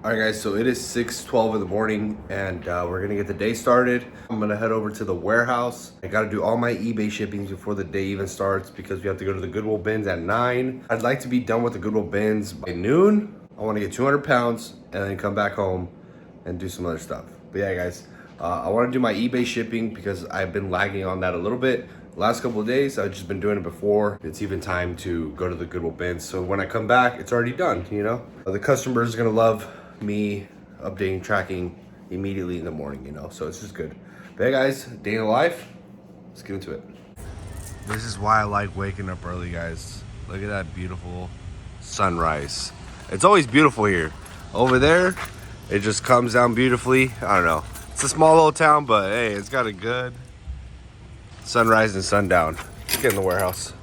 All right, guys, so it is 6:12 in the morning, and we're gonna get the day started. I'm gonna head over to the warehouse. I gotta do all my eBay shippings before the day even starts because we have to go to the Goodwill bins at 9. I'd like to be done with the Goodwill bins by noon. I wanna get 200 pounds and then come back home and do some other stuff. But yeah, guys, I wanna do my eBay shipping because I've been lagging on that a little bit. Last couple of days, I've just been doing it before it's even time to go to the Goodwill bins. So when I come back, it's already done, you know? The customers are gonna love me updating tracking immediately in the morning, you know, so it's just good. But hey guys, day in the life, let's get into it. This is why I like waking up early, guys. Look at that beautiful sunrise. It's always beautiful here. Over there, it just comes down beautifully. I don't know, it's a small little town, but hey, it's got a good sunrise and sundown. Let's get in the warehouse.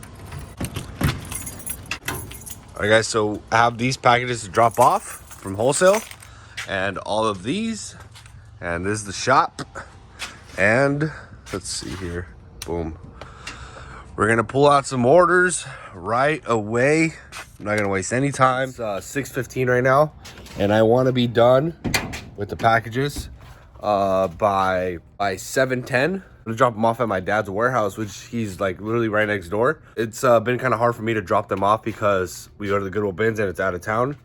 All right, guys, so I have these packages to drop off from Wholesale, and all of these, and this is the shop. And let's see here, boom, we're gonna pull out some orders right away. I'm not gonna waste any time. It's 6:15 right now, and I want to be done with the packages by 7:10. I'm gonna drop them off at my dad's warehouse, which he's like literally right next door. It's been kind of hard for me to drop them off because we go to the Goodwill bins and it's out of town.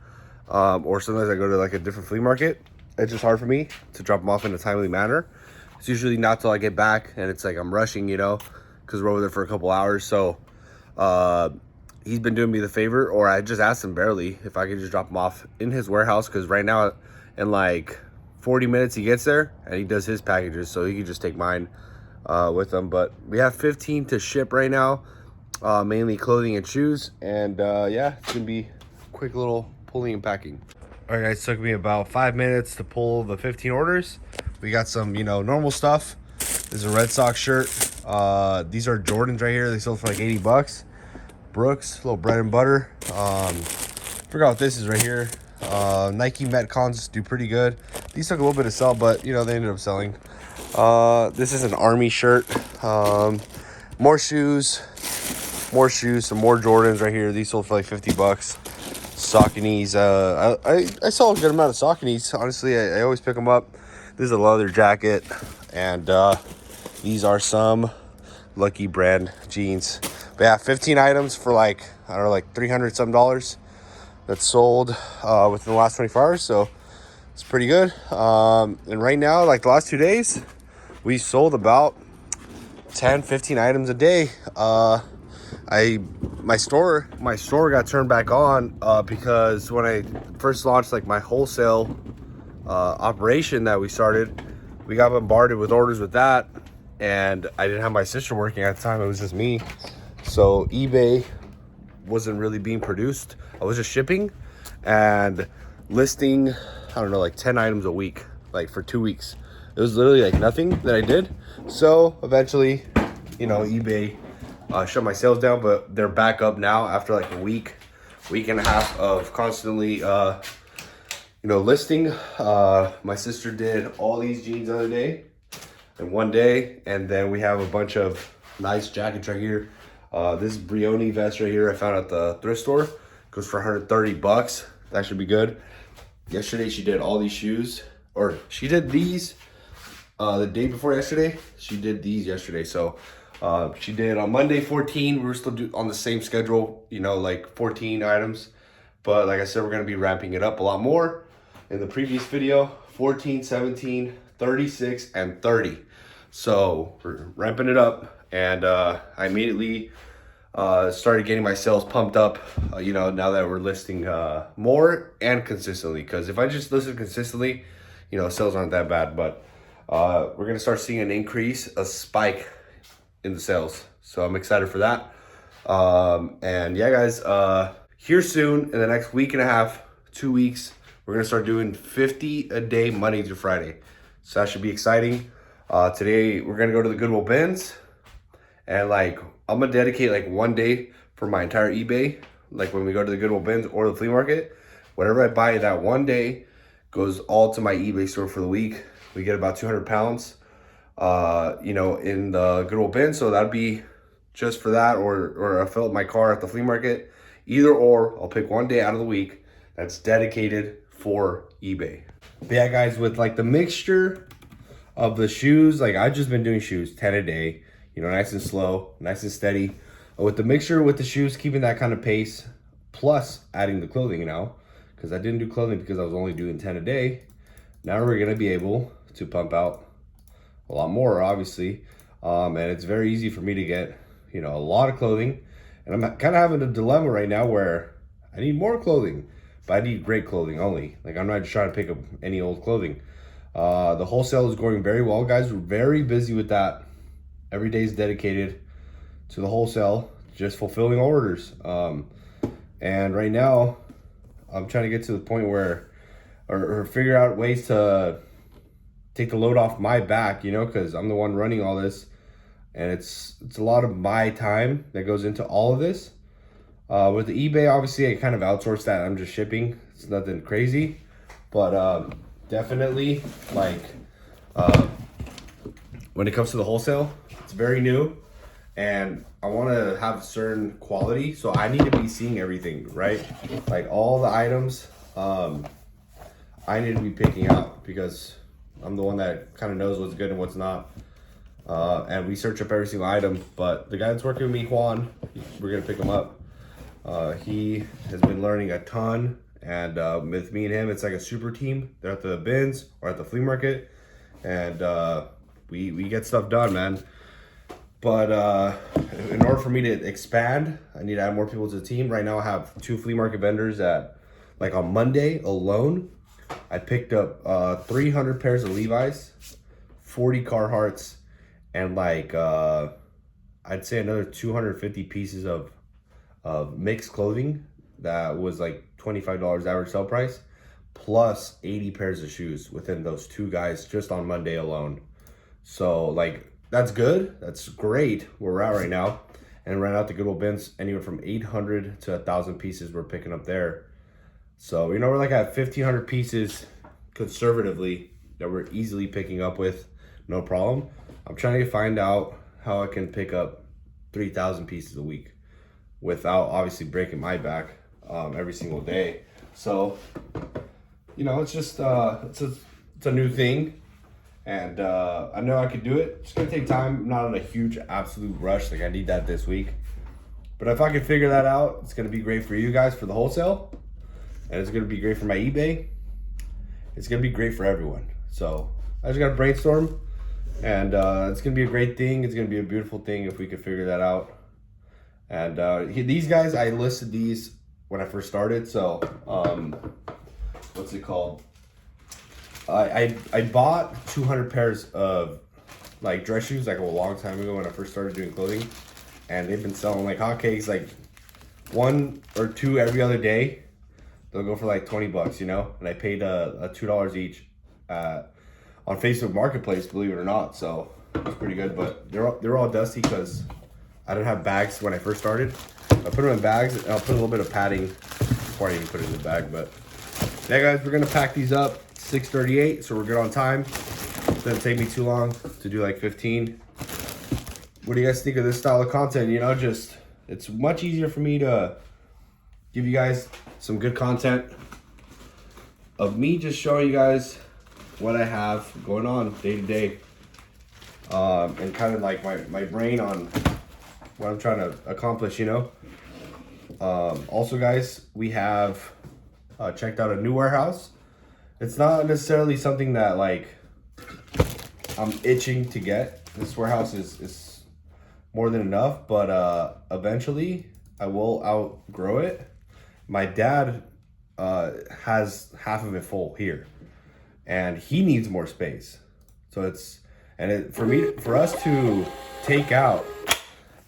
Or sometimes I go to like a different flea market. It's just hard for me to drop them off in a timely manner. It's usually not till I get back and it's like I'm rushing, you know, because we're over there for a couple hours. So he's been doing me the favor, or I just asked him barely if I could just drop him off in his warehouse, because right now in like 40 minutes he gets there and he does his packages, so he could just take mine with him. But we have 15 to ship right now, mainly clothing and shoes, and yeah, it's gonna be a quick little pulling and packing. All right, guys, took me about 5 minutes to pull the 15 orders. We got some, you know, normal stuff. This is a Red Sox shirt. These are Jordans right here. They sold for like 80 bucks. Brooks, a little bread and butter. Forgot what this is right here. Nike Metcons do pretty good. These took a little bit to sell, but you know, they ended up selling. This is an Army shirt. More shoes, some more Jordans right here. These sold for like 50 bucks. Sauconys, I saw a good amount of Sauconys. Honestly, I always pick them up. This is a leather jacket, and these are some Lucky brand jeans. But yeah, 15 items for like, I don't know, like 300 some dollars that sold within the last 24 hours. So it's pretty good. And right now, like the last 2 days, we sold about 10-15 items a day. My store got turned back on because when I first launched like my wholesale operation that we started, we got bombarded with orders with that, and I didn't have my sister working at the time. It was just me, so eBay wasn't really being produced. I was just shipping and listing, I don't know, like 10 items a week, like for 2 weeks. It was literally like nothing that I did. So eventually, you know, eBay shut my sales down, but they're back up now after like a week and a half of constantly, you know, listing. My sister did all these jeans the other day in one day, and then we have a bunch of nice jackets right here. This Brioni vest right here I found at the thrift store, goes for 130 bucks. That should be good. Yesterday she did all these shoes, or she did these the day before yesterday. She did these yesterday, so she did on Monday 14. We were still on the same schedule, you know, like 14 items. But like I said, we're going to be ramping it up a lot more. In the previous video, 14, 17, 36, and 30. So we're ramping it up. And I immediately started getting my sales pumped up, you know, now that we're listing more and consistently. Because if I just listen consistently, you know, sales aren't that bad. But we're going to start seeing an increase, a spike in the sales, so I'm excited for that. And yeah, guys, here soon in the next week and a half, 2 weeks, we're gonna start doing 50 a day Monday through Friday, so that should be exciting. Today we're gonna go to the Goodwill bins, and like I'm gonna dedicate like one day for my entire eBay. Like when we go to the Goodwill bins or the flea market, whatever I buy that one day goes all to my eBay store for the week. We get about 200 pounds you know, in the Goodwill bin, so that'd be just for that, or I fill up my car at the flea market. Either or, I'll pick one day out of the week that's dedicated for eBay. But yeah, guys, with like the mixture of the shoes, like I've just been doing shoes 10 a day, you know, nice and slow, nice and steady. With the mixture with the shoes, keeping that kind of pace, plus adding the clothing now, because I didn't do clothing because I was only doing 10 a day. Now we're gonna be able to pump out a lot more, obviously. And it's very easy for me to get, you know, a lot of clothing. And I'm kind of having a dilemma right now where I need more clothing, but I need great clothing only. Like, I'm not just trying to pick up any old clothing. The wholesale is going very well, guys. We're very busy with that. Every day is dedicated to the wholesale, just fulfilling orders. And right now, I'm trying to get to the point where, or figure out ways to take the load off my back, you know, because I'm the one running all this. And it's a lot of my time that goes into all of this. With the eBay, obviously, I kind of outsource that. I'm just shipping. It's nothing crazy. But definitely, like, when it comes to the wholesale, it's very new. And I want to have a certain quality. So I need to be seeing everything, right? Like, all the items, I need to be picking out. Because I'm the one that kind of knows what's good and what's not. And we search up every single item, but the guy that's working with me, Juan, we're gonna pick him up. He has been learning a ton, and with me and him, it's like a super team. They're at the bins or at the flea market, and we get stuff done, man. But in order for me to expand, I need to add more people to the team. Right now, I have 2 flea market vendors that, like on Monday alone, I picked up 300 pairs of Levi's, 40 Carhartts, and like I'd say another 250 pieces of mixed clothing that was like $25 average sell price, plus 80 pairs of shoes within those 2 guys just on Monday alone. So like, that's good, that's great where we're at right now. And right now at the Goodwill bins, anywhere from 800 to 1,000 pieces we're picking up there. So, you know, we're like at 1,500 pieces conservatively that we're easily picking up with no problem. I'm trying to find out how I can pick up 3,000 pieces a week without obviously breaking my back every single day. So, you know, it's just it's a new thing, and I know I could do it. It's gonna take time. I'm not in a huge absolute rush. Like, I need that this week, but if I can figure that out, it's gonna be great for you guys for the wholesale, and it's gonna be great for my eBay. It's gonna be great for everyone. So I just gotta brainstorm. And it's going to be a great thing. It's going to be a beautiful thing if we could figure that out. And these guys, I listed these when I first started. So, what's it called? I bought 200 pairs of like dress shoes like a long time ago when I first started doing clothing. And they've been selling like hotcakes, like 1 or 2 every other day. They'll go for like 20 bucks, you know? And I paid a $2 each on Facebook Marketplace, believe it or not. So it's pretty good, but they're all dusty because I didn't have bags when I first started. I put them in bags, and I'll put a little bit of padding before I even put it in the bag. But yeah, guys, we're gonna pack these up. 6:38, so we're good on time. It doesn't take me too long to do like 15. What do you guys think of this style of content? You know, just it's much easier for me to give you guys some good content of me just showing you guys what I have going on day to day, and kind of like my brain on what I'm trying to accomplish, you know. Also, guys, we have checked out a new warehouse. It's not necessarily something that like I'm itching to get. This warehouse is more than enough, but eventually I will outgrow it. My dad has half of it full here, and he needs more space. So for us to take out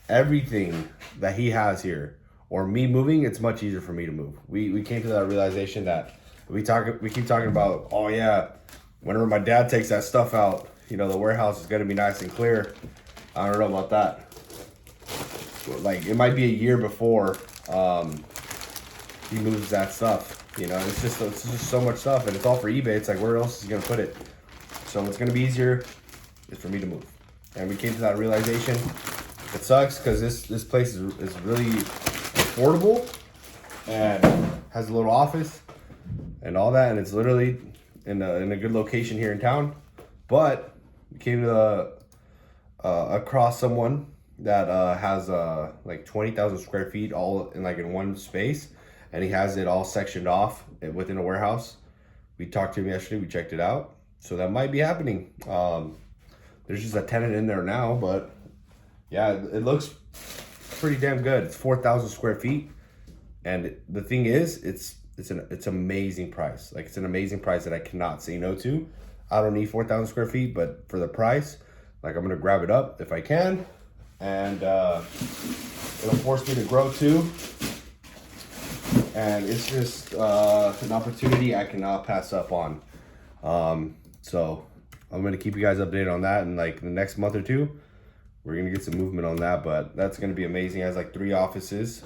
everything that he has here, or me moving, it's much easier for me to move. We came to that realization that we keep talking about, oh yeah, whenever my dad takes that stuff out, you know, the warehouse is gonna be nice and clear. I don't know about that. Like, it might be a year before he moves that stuff. You know, it's just so much stuff, and it's all for eBay. It's like, where else is he gonna put it? So what's gonna be easier is for me to move. And we came to that realization. It sucks because this place is really affordable and has a little office, and all that, and it's literally in a good location here in town. But we came to across someone that has like 20,000 square feet all in one space, and he has it all sectioned off within a warehouse. We talked to him yesterday, we checked it out, so that might be happening. There's just a tenant in there now, but yeah, it looks pretty damn good. It's 4,000 square feet, and the thing is, it's amazing price. Like, it's an amazing price that I cannot say no to. I don't need 4,000 square feet, but for the price, like, I'm gonna grab it up if I can, and it'll force me to grow too. And it's just an opportunity I cannot pass up on. So I'm gonna keep you guys updated on that in like the next month or two. We're gonna get some movement on that, but that's gonna be amazing. It has like 3 offices,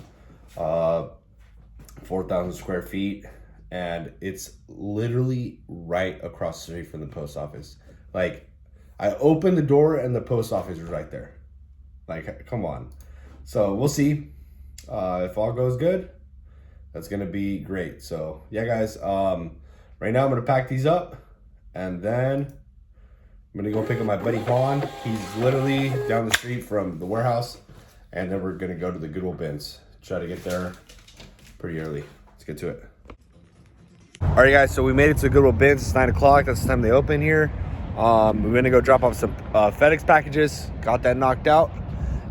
4,000 square feet, and it's literally right across the street from the post office. Like, I opened the door and the post office is right there. Like, come on. So we'll see. If all goes good, that's gonna be great. So yeah, guys, right now I'm gonna pack these up, and then I'm gonna go pick up my buddy Juan. He's literally down the street from the warehouse, and then we're gonna go to the Goodwill bins. Try to get there pretty early. Let's get to it. All right, guys, so we made it to Goodwill bins. It's 9 o'clock. That's the time they open here. We're gonna go drop off some FedEx packages. Got that knocked out,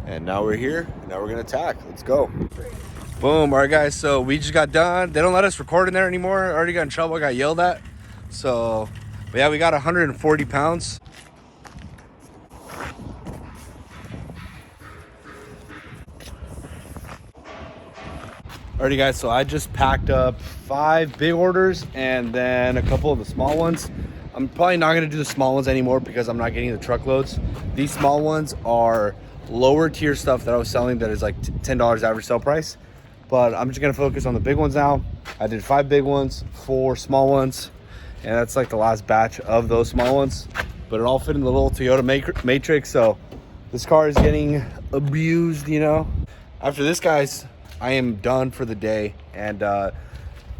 and now we're here. Now we're gonna attack. Let's go. Boom. All right, guys, so we just got done. They don't let us record in there anymore. I already got in trouble. I got yelled at. So, but yeah, we got 140 pounds. Alrighty, guys, so I just packed up 5 big orders and then a couple of the small ones. I'm probably not gonna do the small ones anymore because I'm not getting the truckloads. These small ones are lower tier stuff that I was selling that is like $10 average sale price. But I'm just gonna focus on the big ones now. I did 5 big ones, 4 small ones, and that's like the last batch of those small ones. But it all fit in the little Toyota Matrix, so this car is getting abused, you know. After this, guys, I am done for the day. And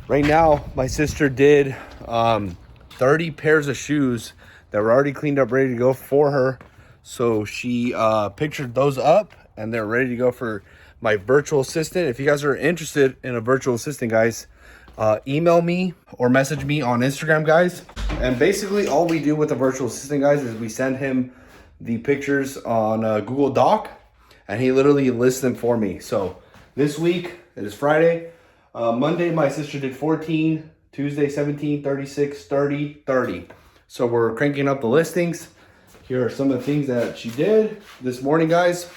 right now, my sister did 30 pairs of shoes that were already cleaned up, ready to go for her. So she pictured those up, and they're ready to go for my virtual assistant. If you guys are interested in a virtual assistant, guys, email me or message me on Instagram, guys. And basically all we do with a virtual assistant, guys, is we send him the pictures on Google Doc, and he literally lists them for me. So this week, it is Friday. Monday, my sister did 14. Tuesday, 17, 36, 30, 30. So we're cranking up the listings. Here are some of the things that she did this morning, guys.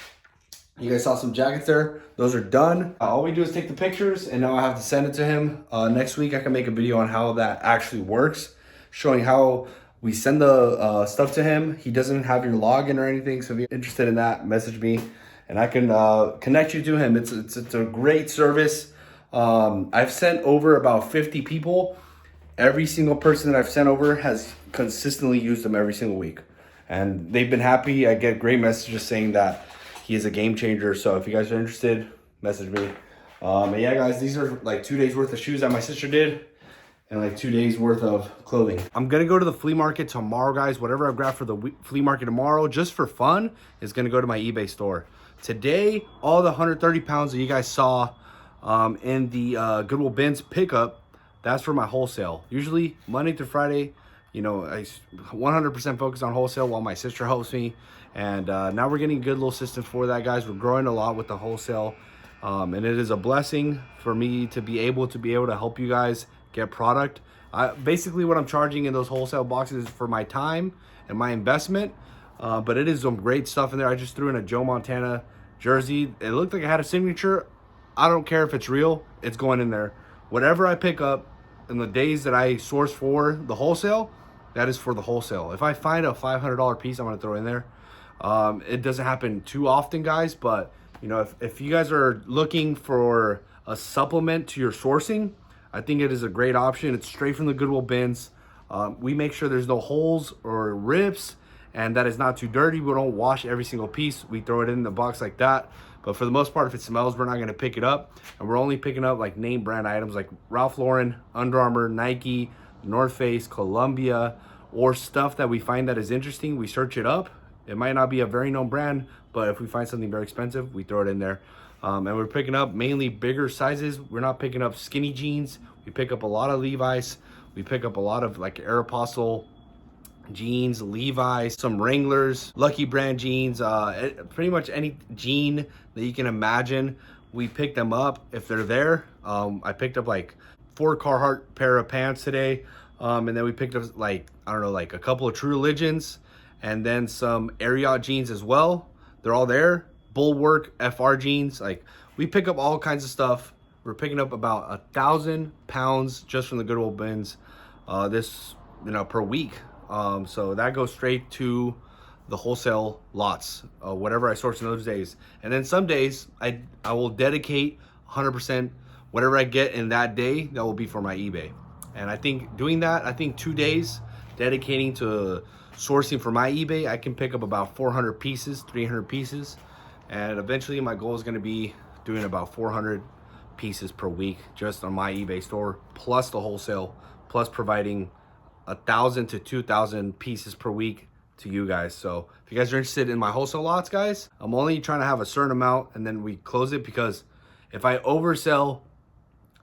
You guys saw some jackets there. Those are done. All we do is take the pictures, and now I have to send it to him. Next week, I can make a video on how that actually works, showing how we send the stuff to him. He doesn't have your login or anything, so if you're interested in that, message me, and I can connect you to him. It's a great service. I've sent over about 50 people. Every single person that I've sent over has consistently used them every single week, and they've been happy. I get great messages saying that he is a game changer. So if you guys are interested, message me. And yeah, guys, these are like 2 days worth of shoes that my sister did, and like 2 days worth of clothing. I'm gonna go to the flea market tomorrow, guys. Whatever I grab for the flea market tomorrow, just for fun, is gonna go to my eBay store. Today, all the 130 pounds that you guys saw in the Goodwill bins pickup, that's for my wholesale. Usually Monday through Friday, you know, I 100% focus on wholesale while my sister helps me. And now we're getting a good little system for that, guys. We're growing a lot with the wholesale. And it is a blessing for me to be able to help you guys get product. Basically what I'm charging in those wholesale boxes is for my time and my investment. But it is some great stuff in there. I just threw in a Joe Montana jersey. It looked like it had a signature. I don't care if it's real, it's going in there. Whatever I pick up in the days that I source for the wholesale, that is for the wholesale. If I find a $500 piece, I'm gonna throw in there. It doesn't happen too often, guys, but you know, if you guys are looking for a supplement to your sourcing, I think it is a great option. It's straight from the Goodwill bins. We make sure there's no holes or rips, and that it's not too dirty. We don't wash every single piece. We throw it in the box like that. But for the most part, if it smells, we're not gonna pick it up. And we're only picking up like name brand items like Ralph Lauren, Under Armour, Nike, North Face, Columbia, or stuff that we find that is interesting. We search it up. It might not be a very known brand, but if we find something very expensive, we throw it in there. And we're picking up mainly bigger sizes. We're not picking up skinny jeans. We pick up a lot of Levi's. We pick up a lot of like Aeropostale jeans, Levi's, some Wranglers, Lucky Brand jeans, pretty much any jean that you can imagine. We pick them up if they're there. I picked up like 4 Carhartt pair of pants today. And then we picked up like, I don't know, like a couple of True Religions and then some Ariat jeans as well. They're all there. Bulwark FR jeans. Like, we pick up all kinds of stuff. We're picking up about 1,000 pounds just from the Goodwill bins this, per week. So that goes straight to the wholesale lots, whatever I source in those days. And then some days I will dedicate 100% whatever I get in that day, that will be for my eBay. And I think doing that, 2 days dedicating to sourcing for my eBay, I can pick up about 400 pieces, 300 pieces. And eventually my goal is going to be doing about 400 pieces per week just on my eBay store, plus the wholesale, plus providing 1,000 to 2,000 pieces per week to you guys. So if you guys are interested in my wholesale lots, guys, I'm only trying to have a certain amount and then we close it, because if I oversell,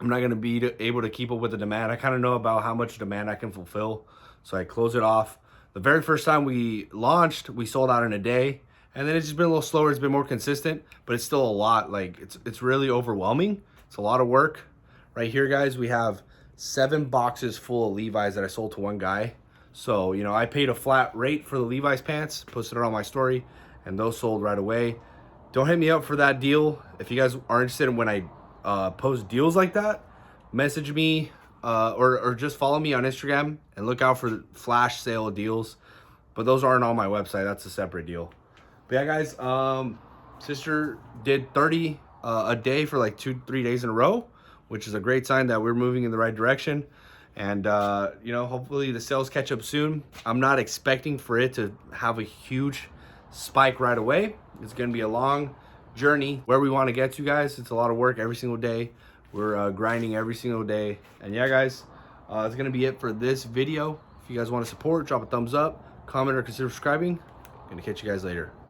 I'm not going to be able to keep up with the demand. I kind of know about how much demand I can fulfill, so I close it off. The very first time we launched, we sold out in a day, and then it's just been a little slower. It's been more consistent, but it's still a lot. Like, it's really overwhelming. It's a lot of work. Right here, guys, we have 7 boxes full of Levi's that I sold to one guy. So, I paid a flat rate for the Levi's pants, posted it on my story, and those sold right away. Don't hit me up for that deal. If you guys are interested in when I post deals like that, message me or just follow me on Instagram and look out for flash sale deals. But those aren't on my website. That's a separate deal. But yeah, guys, sister did 30 a day for like 2-3 days in a row, which is a great sign that we're moving in the right direction. And hopefully the sales catch up soon. I'm not expecting for it to have a huge spike right away. It's going to be a long journey where we want to get to, guys. It's a lot of work every single day. We're grinding every single day. And yeah, guys, that's going to be it for this video. If you guys want to support, drop a thumbs up, comment, or consider subscribing. I'm going to catch you guys later.